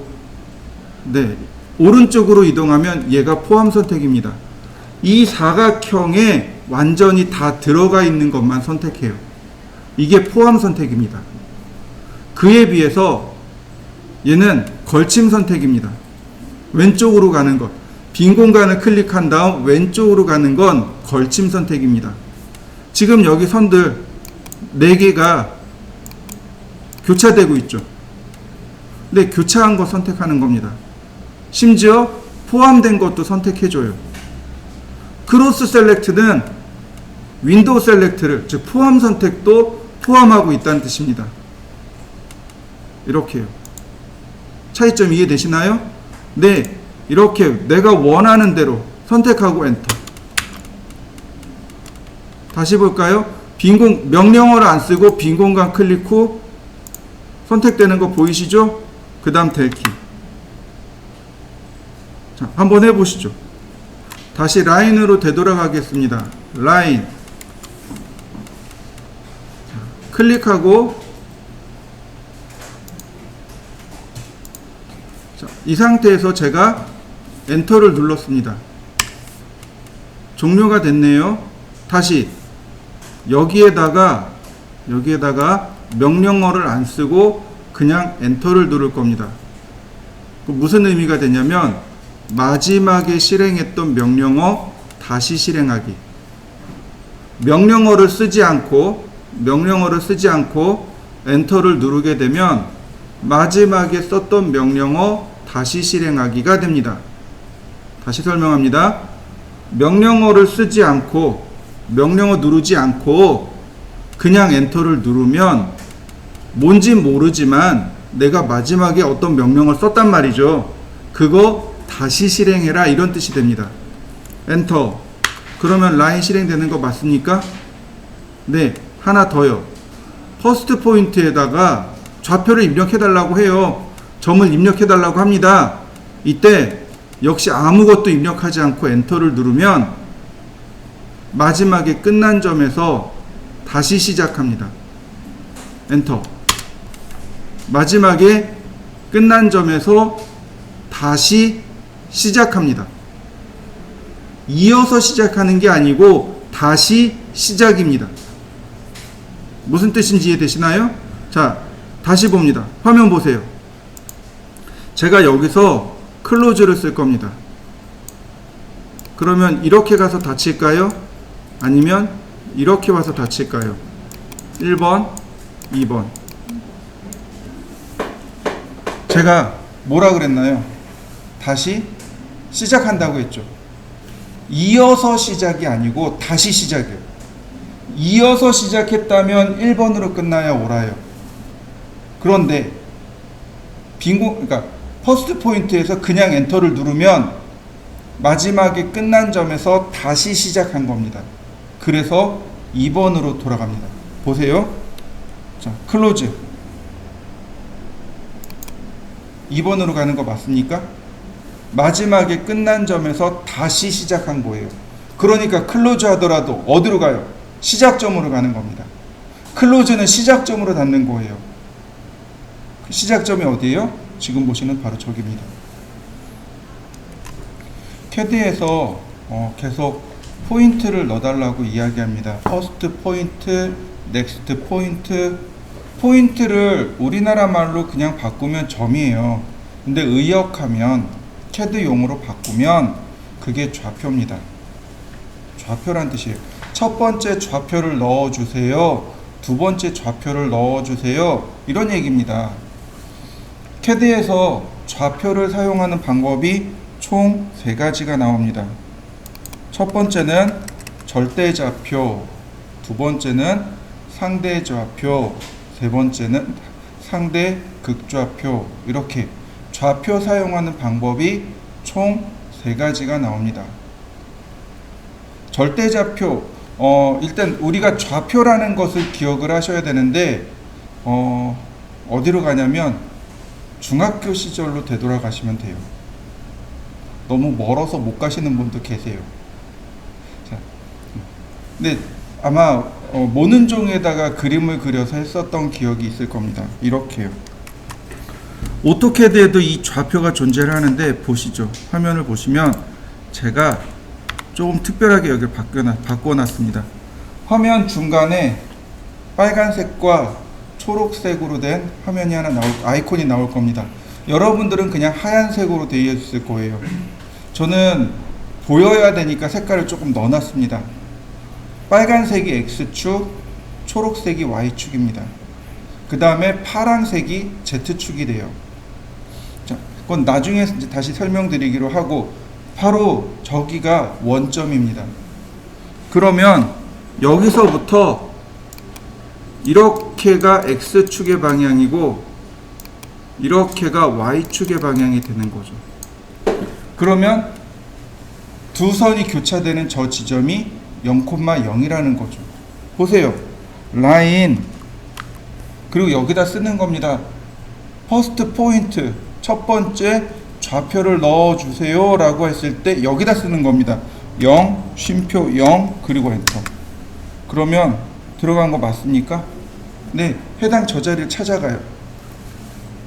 네. 오른쪽으로 이동하면 얘가 포함 선택입니다. 이 사각형에 완전히 다 들어가 있는 것만 선택해요. 이게 포함 선택입니다. 그에 비해서 얘는 걸침 선택입니다. 왼쪽으로 가는 것, 빈 공간을 클릭한 다음 왼쪽으로 가는 건 걸침 선택입니다. 지금 여기 선들 4개가 교차되고 있죠. 근데 교차한 거 선택하는 겁니다. 심지어 포함된 것도 선택해줘요. 크로스 셀렉트는 윈도우 셀렉트를, 즉 포함 선택도 포함하고 있다는 뜻입니다. 이렇게요. 차이점 이해되시나요? 네, 이렇게 내가 원하는 대로 선택하고 엔터. 다시 볼까요? 명령어를 안 쓰고 빈 공간 클릭 후 선택되는 거 보이시죠? 그 다음 델키. 자, 한번 해보시죠. 다시 라인으로 되돌아가겠습니다. 라인. 자, 클릭하고, 자, 이 상태에서 제가 엔터를 눌렀습니다. 종료가 됐네요. 다시 여기에다가 명령어를 안 쓰고 그냥 엔터를 누를 겁니다. 무슨 의미가 되냐면 마지막에 실행했던 명령어 다시 실행하기. 명령어를 쓰지 않고 엔터를 누르게 되면 마지막에 썼던 명령어 다시 실행하기가 됩니다. 다시 설명합니다. 명령어를 쓰지 않고 명령어 누르지 않고 그냥 엔터를 누르면 뭔진 모르지만 내가 마지막에 어떤 명령을 썼단 말이죠. 그거 다시 실행해라, 이런 뜻이 됩니다. 엔터. 그러면 라인 실행되는 거 맞습니까? 네, 하나 더요. 퍼스트 포인트에다가 좌표를 입력해 달라고 해요. 점을 입력해 달라고 합니다. 이때 역시 아무것도 입력하지 않고 엔터를 누르면 마지막에 끝난 점에서 다시 시작합니다. 엔터. 마지막에 끝난 점에서 다시 시작합니다. 이어서 시작하는 게 아니고 다시 시작입니다. 무슨 뜻인지 이해되시나요? 자, 다시 봅니다. 화면 보세요. 제가 여기서 클로즈를 쓸 겁니다. 그러면 이렇게 가서 닫힐까요? 아니면 이렇게 와서 닫힐까요? 1번, 2번. 제가 뭐라 그랬나요? 다시 시작한다고 했죠. 이어서 시작이 아니고 다시 시작이에요. 이어서 시작했다면 1번으로 끝나야 옳아요. 그런데 그러니까 퍼스트 포인트에서 그냥 엔터를 누르면 마지막에 끝난 점에서 다시 시작한 겁니다. 그래서 2번으로 돌아갑니다. 보세요. 자, 클로즈. 2번으로 가는 거 맞습니까? 마지막에 끝난 점에서 다시 시작한 거예요. 그러니까 클로즈 하더라도 어디로 가요? 시작점으로 가는 겁니다. 클로즈는 시작점으로 닫는 거예요. 시작점이 어디예요? 지금 보시는 바로 저기입니다. 캐드에서 계속 포인트를 넣어달라고 이야기합니다. 퍼스트 포인트, 넥스트 포인트. 포인트를 우리나라 말로 그냥 바꾸면 점이에요. 근데 의역하면 캐드용으로 바꾸면 그게 좌표입니다. 좌표란 뜻이에요. 첫 번째 좌표를 넣어주세요. 두 번째 좌표를 넣어주세요. 이런 얘기입니다. 캐드에서 좌표를 사용하는 방법이 총 3가지가 나옵니다. 첫 번째는 절대좌표, 두 번째는 상대좌표, 세 번째는 상대 극좌표. 이렇게 좌표 사용하는 방법이 총 3가지가 나옵니다. 절대좌표, 일단 우리가 좌표라는 것을 기억을 하셔야 되는데 어디로 가냐면 중학교 시절로 되돌아가시면 돼요. 너무 멀어서 못 가시는 분도 계세요. 자, 근데 아마 모는 종에다가 그림을 그려서 했었던 기억이 있을 겁니다. 이렇게요. 오토캐드에도 이 좌표가 존재를 하는데 보시죠. 화면을 보시면 제가 조금 특별하게 여기를 바꿔놨습니다. 화면 중간에 빨간색과 초록색으로 된 화면이 하나 아이콘이 나올 겁니다. 여러분들은 그냥 하얀색으로 되어 있을 거예요. 저는 보여야 되니까 색깔을 조금 넣어놨습니다. 빨간색이 X축, 초록색이 Y축입니다. 그 다음에 파란색이 Z축이 돼요. 자, 그건 나중에 이제 다시 설명드리기로 하고, 바로 저기가 원점입니다. 그러면 여기서부터 이렇게가 X축의 방향이고 이렇게가 Y축의 방향이 되는 거죠. 그러면 두 선이 교차되는 저 지점이 0,0이라는 거죠. 보세요. 라인, 그리고 여기다 쓰는 겁니다. 퍼스트 포인트, 첫 번째 좌표를 넣어주세요 라고 했을 때 여기다 쓰는 겁니다. 0, 쉼표 0, 그리고 엔터. 그러면 들어간 거 맞습니까? 네, 해당 저 자리를 찾아가요.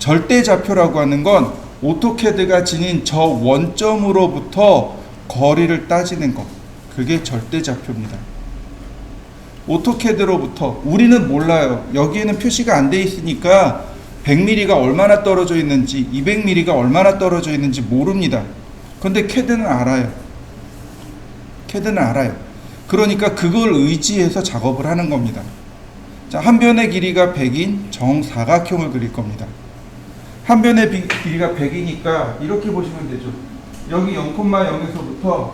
절대좌표라고 하는 건 오토캐드가 지닌 저 원점으로부터 거리를 따지는 것, 그게 절대좌표입니다. 오토캐드로부터 우리는 몰라요. 여기에는 표시가 안 돼 있으니까 100mm가 얼마나 떨어져 있는지, 200mm가 얼마나 떨어져 있는지 모릅니다. 그런데 캐드는 알아요. 캐드는 알아요. 그러니까 그걸 의지해서 작업을 하는 겁니다. 자, 한 변의 길이가 100인 정사각형을 그릴 겁니다. 한 변의 길이가 100이니까 이렇게 보시면 되죠. 여기 0,0에서부터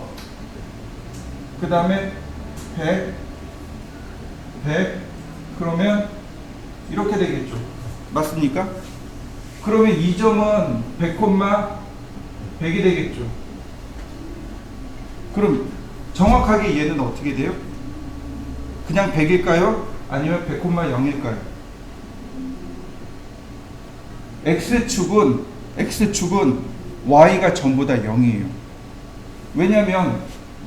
그 다음에 100, 그러면 이렇게 되겠죠. 맞습니까? 그러면 이 점은 100,100이 되겠죠. 그럼 정확하게 얘는 어떻게 돼요? 그냥 100일까요? 아니면 100,0일까요? X축은 Y가 전부 다 0이에요. 왜냐면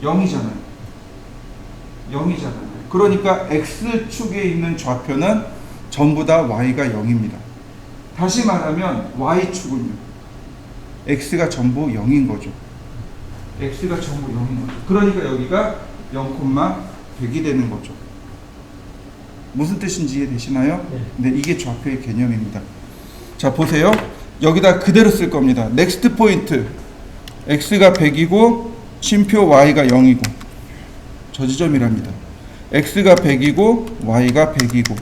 0이잖아요. 그러니까 X축에 있는 좌표는 전부 다 Y가 0입니다. 다시 말하면 Y축은요. X가 전부 0인 거죠. 그러니까 여기가 0,100이 되는 거죠. 무슨 뜻인지 이해되시나요? 네, 이게 좌표의 개념입니다. 자, 보세요. 여기다 그대로 쓸 겁니다. 넥스트 포인트. x가 100이고 쉼표 y가 0이고 저 지점이랍니다. x가 100이고 y가 100이고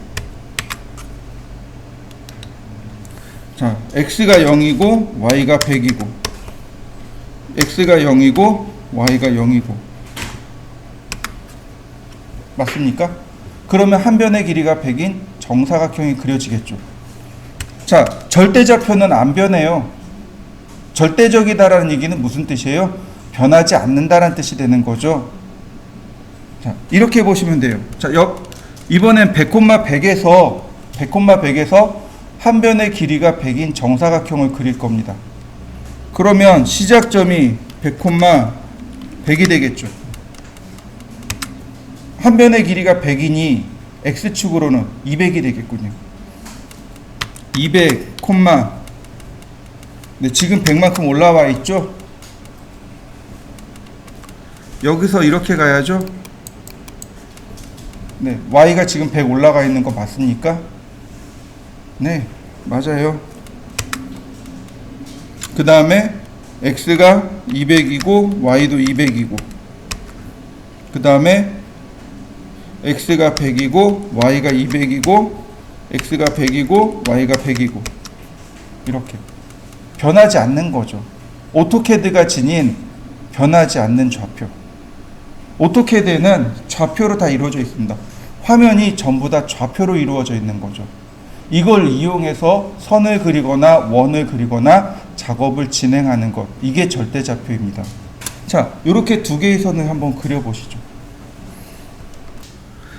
자, x가 0이고 y가 100이고 x가 0이고 y가 0이고 맞습니까? 그러면 한 변의 길이가 100인 정사각형이 그려지겠죠. 자, 절대좌표는 안 변해요. 절대적이다라는 얘기는 무슨 뜻이에요? 변하지 않는다라는 뜻이 되는 거죠. 자, 이렇게 보시면 돼요. 자, 이번엔 100,100에서 한 변의 길이가 100인 정사각형을 그릴 겁니다. 그러면 시작점이 100,100이 되겠죠. 한 변의 길이가 100이니 x축으로는 200이 되겠군요. 200, 네, 지금 100만큼 올라와 있죠? 여기서 이렇게 가야죠? 네, y가 지금 100 올라가 있는 거 맞습니까? 네, 맞아요. 그 다음에 x가 200이고 y도 200이고 그 다음에 x가 100이고 y가 200이고 x가 100이고 y가 100이고 이렇게 변하지 않는 거죠. 오토캐드가 지닌 변하지 않는 좌표. 오토캐드에는 좌표로 다 이루어져 있습니다. 화면이 전부 다 좌표로 이루어져 있는 거죠. 이걸 이용해서 선을 그리거나 원을 그리거나 작업을 진행하는 것. 이게 절대좌표입니다. 자, 이렇게 두 개의 선을 한번 그려보시죠.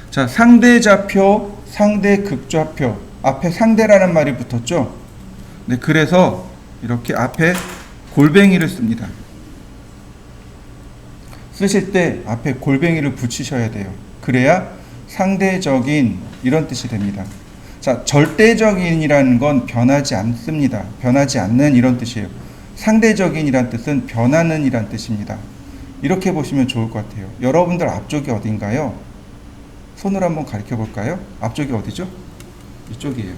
자, 상대좌표, 상대극좌표. 앞에 상대라는 말이 붙었죠? 네, 그래서 이렇게 앞에 골뱅이를 씁니다. 쓰실 때 앞에 골뱅이를 붙이셔야 돼요. 그래야 상대적인 이런 뜻이 됩니다. 자, 절대적인이라는 건 변하지 않습니다. 변하지 않는 이런 뜻이에요. 상대적인이란 뜻은 변하는 이란 뜻입니다. 이렇게 보시면 좋을 것 같아요. 여러분들 앞쪽이 어딘가요? 손으로 한번 가르쳐 볼까요? 앞쪽이 어디죠? 이쪽이에요.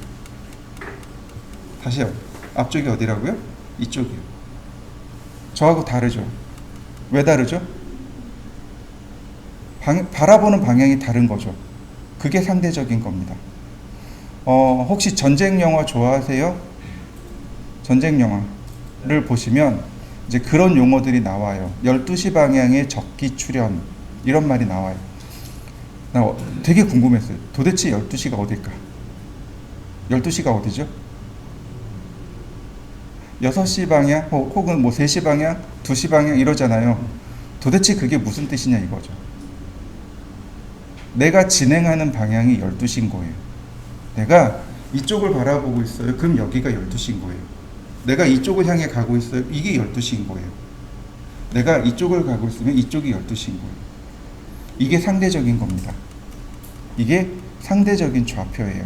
다시요. 앞쪽이 어디라고요? 이쪽이요. 저하고 다르죠? 왜 다르죠? 바라보는 방향이 다른 거죠. 그게 상대적인 겁니다. 혹시 전쟁 영화 좋아하세요? 전쟁 영화를 보시면 이제 그런 용어들이 나와요. 12시 방향의 적기 출현 이런 말이 나와요. 나 되게 궁금했어요. 도대체 12시가 어딜까? 12시가 어디죠? 6시 방향 혹은 뭐 3시 방향, 2시 방향 이러잖아요. 도대체 그게 무슨 뜻이냐 이거죠. 내가 진행하는 방향이 12시인 거예요. 내가 이쪽을 바라보고 있어요. 그럼 여기가 12시인 거예요. 내가 이쪽을 향해 가고 있어요. 이게 12시인 거예요. 내가 이쪽을 가고 있으면 이쪽이 12시인 거예요. 이게 상대적인 겁니다. 이게 상대적인 좌표예요.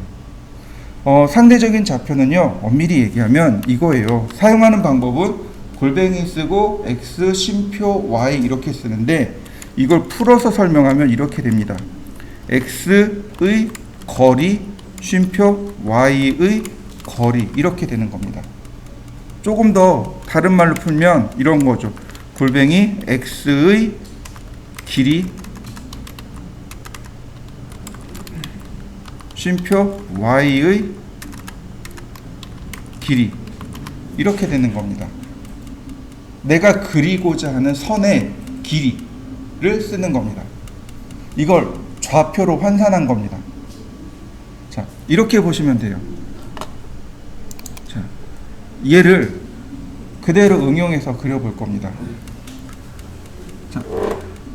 상대적인 좌표는요, 엄밀히 얘기하면 이거예요. 사용하는 방법은 골뱅이 쓰고 x, 쉼표, y 이렇게 쓰는데 이걸 풀어서 설명하면 이렇게 됩니다. x의 거리, 쉼표, y의 거리 이렇게 되는 겁니다. 조금 더 다른 말로 풀면 이런 거죠. 골뱅이 x의 길이, 쉼표 y의 길이 이렇게 되는 겁니다. 내가 그리고자 하는 선의 길이를 쓰는 겁니다. 이걸 좌표로 환산한 겁니다. 자, 이렇게 보시면 돼요. 자, 얘를 그대로 응용해서 그려볼 겁니다. 자,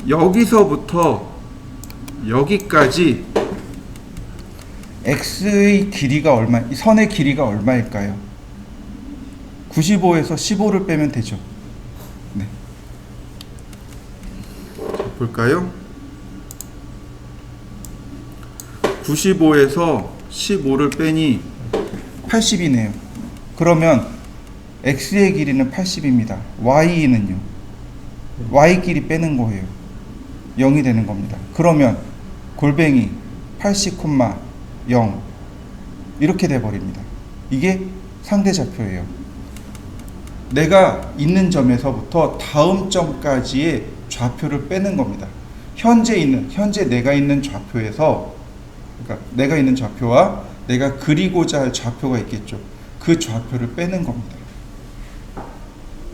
여기서부터 여기까지 x의 길이가 얼마, 이 선의 길이가 얼마일까요? 95에서 15를 빼면 되죠. 네. 자, 볼까요? 95에서 15를 빼니 80이네요. 그러면 x의 길이는 80입니다. y는요? y 길이 빼는 거예요. 0이 되는 겁니다. 그러면 골뱅이 80, 0 이렇게 돼버립니다. 이게 상대좌표예요. 내가 있는 점에서부터 다음 점까지의 좌표를 빼는 겁니다. 현재 내가 있는 좌표에서, 그러니까 내가 있는 좌표와 내가 그리고자 할 좌표가 있겠죠. 그 좌표를 빼는 겁니다.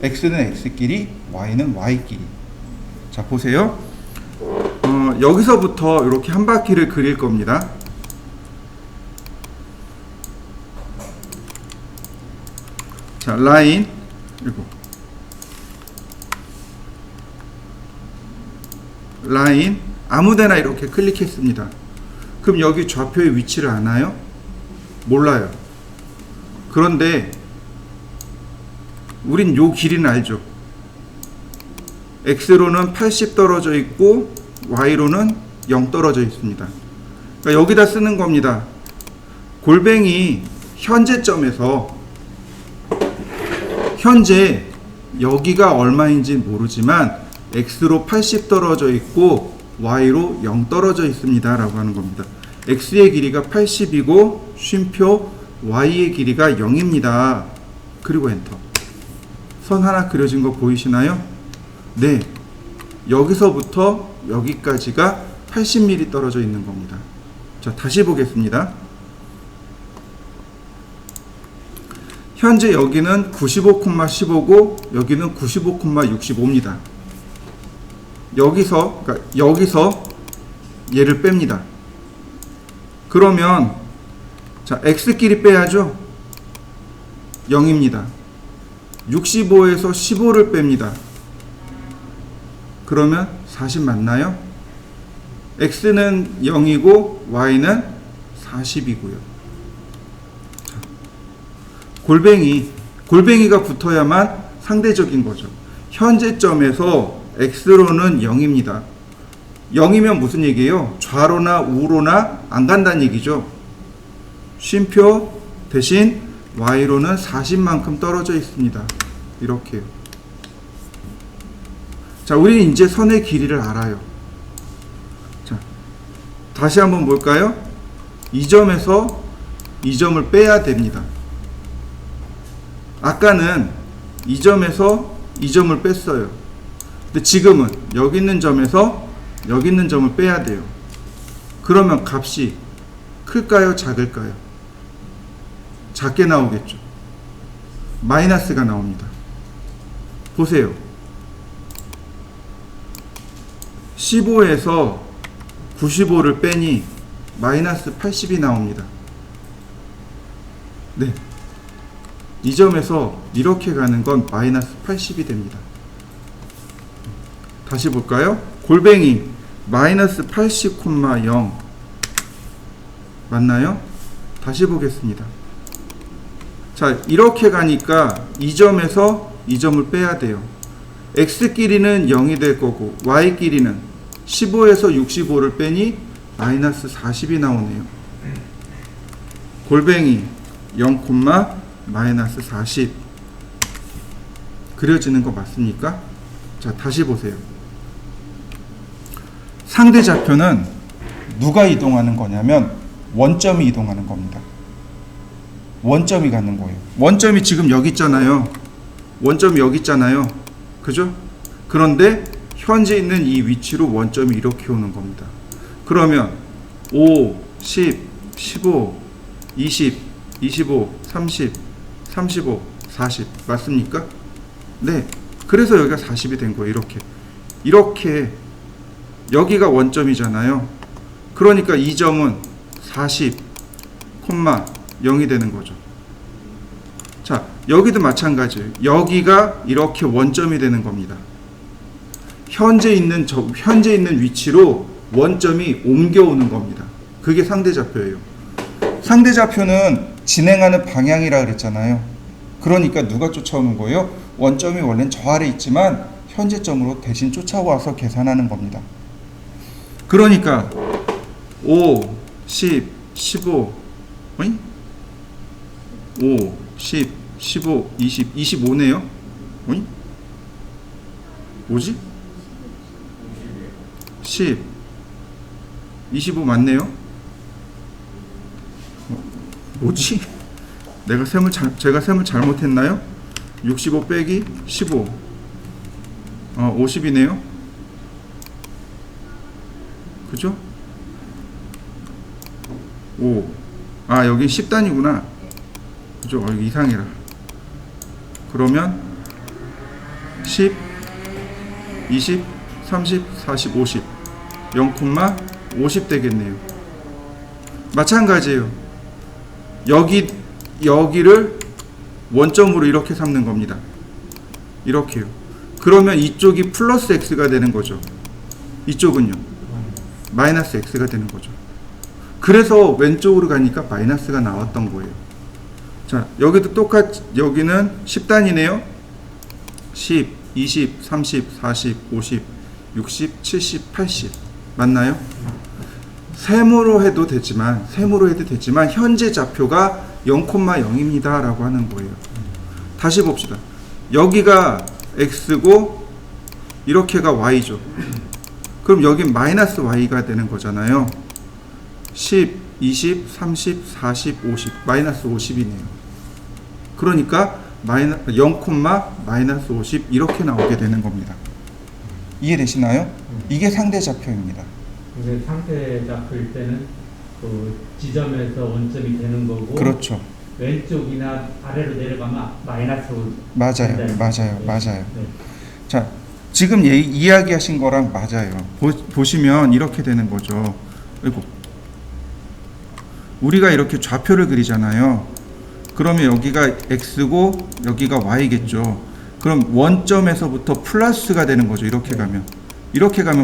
x는 x끼리, y는 y끼리. 자, 보세요. 여기서부터 이렇게 한 바퀴를 그릴 겁니다. 자, 라인, 그리고 라인, 아무데나 이렇게 클릭했습니다. 그럼 여기 좌표의 위치를 아나요? 몰라요. 그런데 우린 요 길이는 알죠. x로는 80 떨어져 있고 y로는 0 떨어져 있습니다. 그러니까 여기다 쓰는 겁니다. 골뱅이 현재점에서, 현재 여기가 얼마인지 모르지만 x로 80 떨어져 있고 y로 0 떨어져 있습니다 라고 하는 겁니다. x의 길이가 80이고 쉼표 y의 길이가 0입니다. 그리고 엔터. 선 하나 그려진 거 보이시나요? 네, 여기서부터 여기까지가 80mm 떨어져 있는 겁니다. 자, 다시 보겠습니다. 현재 여기는 95,15고 여기는 95,65입니다. 여기서 얘를 뺍니다. 그러면 자, x끼리 빼야죠. 0입니다. 65에서 15를 뺍니다. 그러면 40 맞나요? x는 0이고 y는 40이고요. 골뱅이가 붙어야만 상대적인 거죠. 현재점에서 x로는 0입니다. 0이면 무슨 얘기예요? 좌로나 우로나 안 간다는 얘기죠. 쉼표 대신 y로는 40만큼 떨어져 있습니다. 이렇게요. 자, 우리는 이제 선의 길이를 알아요. 자, 다시 한번 볼까요? 이 점에서 이 점을 빼야 됩니다. 아까는 이 점에서 이 점을 뺐어요. 근데 지금은 여기 있는 점에서 여기 있는 점을 빼야 돼요. 그러면 값이 클까요? 작을까요? 작게 나오겠죠. 마이너스가 나옵니다. 보세요. 15에서 95를 빼니 마이너스 80이 나옵니다. 네. 이 점에서 이렇게 가는 건 마이너스 80이 됩니다. 다시 볼까요? 골뱅이 마이너스 80,0 맞나요? 다시 보겠습니다. 자, 이렇게 가니까 이 점에서 이 점을 빼야 돼요. x끼리는 0이 될 거고 y끼리는 15에서 65를 빼니 마이너스 40이 나오네요. 골뱅이 0, 마이너스 40 그려지는 거 맞습니까? 자, 다시 보세요. 상대 좌표는 누가 이동하는 거냐면 원점이 이동하는 겁니다. 원점이 가는 거예요. 원점이 지금 여기 있잖아요. 원점이 여기 있잖아요. 그죠? 그런데 현재 있는 이 위치로 원점이 이렇게 오는 겁니다. 그러면 5, 10, 15, 20, 25, 30, 35, 40 맞습니까? 네. 그래서 여기가 40이 된 거예요. 이렇게 여기가 원점이잖아요. 그러니까 이 점은 40, 0이 되는 거죠. 자, 여기도 마찬가지예요. 여기가 이렇게 원점이 되는 겁니다. 현재 있는 위치로 원점이 옮겨오는 겁니다. 그게 상대좌표예요. 상대좌표는 진행하는 방향이라 그랬잖아요. 그러니까 누가 쫓아오는 거예요? 원점이 원래는 저 아래 있지만 현재점으로 대신 쫓아와서 계산하는 겁니다. 그러니까 5, 10, 15 5, 10, 15, 20, 25네요? 뭐지? 10, 25 맞네요? 뭐지? 제가 셈을 잘못했나요? 65 빼기 15 50이네요. 그죠? 여기 10단이구나. 그죠? 여기 이상해라. 그러면 10, 20, 30, 40, 50 0,50 되겠네요. 마찬가지예요. 여기를 원점으로 이렇게 삼는 겁니다. 이렇게요. 그러면 이쪽이 플러스 x가 되는 거죠. 이쪽은요 마이너스 x가 되는 거죠. 그래서 왼쪽으로 가니까 마이너스가 나왔던 거예요. 자, 여기도 똑같이 여기는 10단이네요. 10, 20, 30, 40, 50, 60, 70, 80 맞나요? 세모로 해도 되지만 현재 좌표가 0,0입니다 라고 하는 거예요. 다시 봅시다. 여기가 x고 이렇게가 y죠. 그럼 여긴 마이너스 y가 되는 거잖아요. 10, 20, 30, 40, 50 마이너스 50이네요. 그러니까 0,-50 이렇게 나오게 되는 겁니다. 이해되시나요? 이게 상대 좌표입니다. 근데 상대 좌표일 때는 그 지점에서 원점이 되는 거고, 그렇죠. 왼쪽이나 아래로 내려가면 마이너스. 맞아요. 네. 자, 지금 이야기하신 거랑 맞아요. 보시면 이렇게 되는 거죠. 그리고 우리가 이렇게 좌표를 그리잖아요. 그러면 여기가 x고 여기가 y겠죠. 그럼 원점에서부터 플러스가 되는 거죠. 이렇게 가면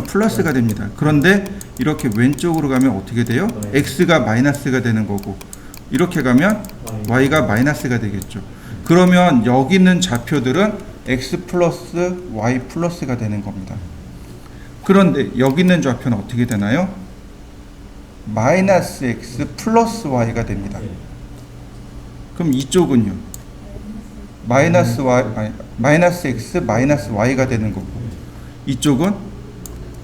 플러스가 됩니다. 그런데 이렇게 왼쪽으로 가면 어떻게 돼요? x가 마이너스가 되는 거고, 이렇게 가면 y가 마이너스가 되겠죠. 그러면 여기 있는 좌표들은 x 플러스 y 플러스가 되는 겁니다. 그런데 여기 있는 좌표는 어떻게 되나요? 마이너스 x 플러스 y가 됩니다. 그럼 이쪽은요? 마이너스 x 마이너스 y가 되는 거고, 이쪽은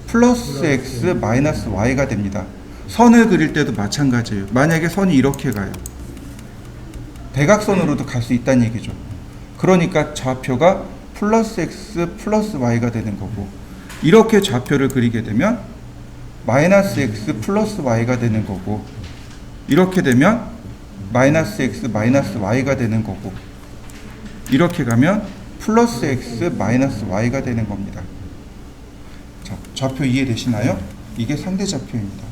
플러스 x 마이너스 y가 됩니다. 선을 그릴 때도 마찬가지예요. 만약에 선이 이렇게 가요. 대각선으로도 갈 수 있다는 얘기죠. 그러니까 좌표가 플러스 x 플러스 y가 되는 거고, 이렇게 좌표를 그리게 되면 마이너스 x 플러스 y가 되는 거고, 이렇게 되면 마이너스 x 마이너스 y가 되는 거고, 이렇게 가면 플러스 x 마이너스 y가 되는 겁니다. 자, 좌표 이해되시나요? 이게 상대 좌표입니다.